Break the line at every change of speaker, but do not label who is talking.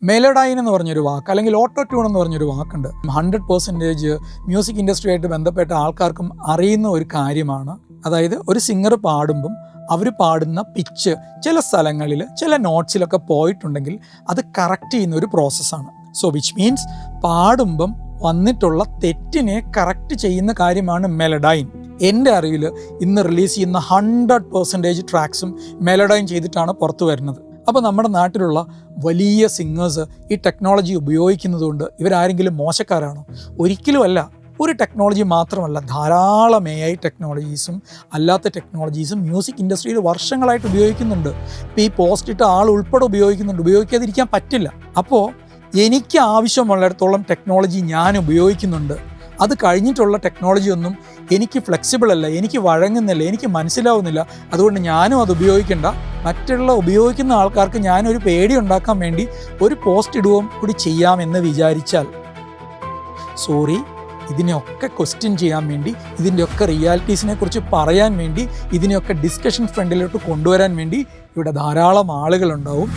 മെലഡൈൻ എന്ന് പറഞ്ഞൊരു വാക്ക് അല്ലെങ്കിൽ ഓട്ടോ ട്യൂൺ എന്ന് പറഞ്ഞൊരു വാക്കുണ്ട്. 100% മ്യൂസിക് ഇൻഡസ്ട്രിയായിട്ട് ബന്ധപ്പെട്ട ആൾക്കാർക്കും അറിയുന്ന ഒരു കാര്യമാണ്. അതായത് ഒരു സിംഗർ പാടുമ്പം അവർ പാടുന്ന പിച്ച് ചില സ്ഥലങ്ങളിൽ ചില നോട്ട്സിലൊക്കെ പോയിട്ടുണ്ടെങ്കിൽ അത് കറക്റ്റ് ചെയ്യുന്ന ഒരു പ്രോസസ്സാണ്. സോ വിച്ച് മീൻസ് പാടുമ്പം വന്നിട്ടുള്ള തെറ്റിനെ കറക്റ്റ് ചെയ്യുന്ന കാര്യമാണ് മെലഡൈൻ. എൻ്റെ അറിവിൽ ഇന്ന് റിലീസ് ചെയ്യുന്ന 100% ട്രാക്സും മെലഡൈൻ ചെയ്തിട്ടാണ് പുറത്തു വരുന്നത്. അപ്പോൾ നമ്മുടെ നാട്ടിലുള്ള വലിയ സിംഗേഴ്സ് ഈ ടെക്നോളജി ഉപയോഗിക്കുന്നതുകൊണ്ട് ഇവരാരെങ്കിലും മോശക്കാരാണോ? ഒരിക്കലുമല്ല. ഒരു ടെക്നോളജി മാത്രമല്ല, ധാരാളം AI ടെക്നോളജീസും അല്ലാത്ത ടെക്നോളജീസും മ്യൂസിക് ഇൻഡസ്ട്രിയിൽ വർഷങ്ങളായിട്ട് ഉപയോഗിക്കുന്നുണ്ട്. ഇപ്പോൾ ഈ പോസ്റ്റ് ഇട്ട ആൾ ഉൾപ്പെടെ ഉപയോഗിക്കുന്നുണ്ട്. ഉപയോഗിക്കാതിരിക്കാൻ പറ്റില്ല. അപ്പോൾ എനിക്ക് ആവശ്യമുള്ളിടത്തോളം ടെക്നോളജി ഞാൻ ഉപയോഗിക്കുന്നുണ്ട്. അത് കഴിഞ്ഞിട്ടുള്ള ടെക്നോളജി ഒന്നും എനിക്ക് ഫ്ലെക്സിബിൾ അല്ല, എനിക്ക് വഴങ്ങുന്നില്ല, എനിക്ക് മനസ്സിലാവുന്നില്ല. അതുകൊണ്ട് ഞാനും അത് ഉപയോഗിക്കേണ്ട. മറ്റുള്ള ഉപയോഗിക്കുന്ന ആൾക്കാർക്ക് ഞാനൊരു പേടി ഉണ്ടാക്കാൻ വേണ്ടി ഒരു പോസ്റ്റ് ഇടുകയും കൂടി ചെയ്യാമെന്ന് വിചാരിച്ചാൽ സോറി, ഇതിനെയൊക്കെ ക്വസ്റ്റ്യൻ ചെയ്യാൻ വേണ്ടി, ഇതിൻ്റെയൊക്കെ റിയാലിറ്റീസിനെ കുറിച്ച് പറയാൻ വേണ്ടി, ഇതിനെയൊക്കെ ഡിസ്കഷൻ ഫ്രണ്ടിലോട്ട് കൊണ്ടുവരാൻ വേണ്ടി ഇവിടെ ധാരാളം ആളുകളുണ്ടാവും.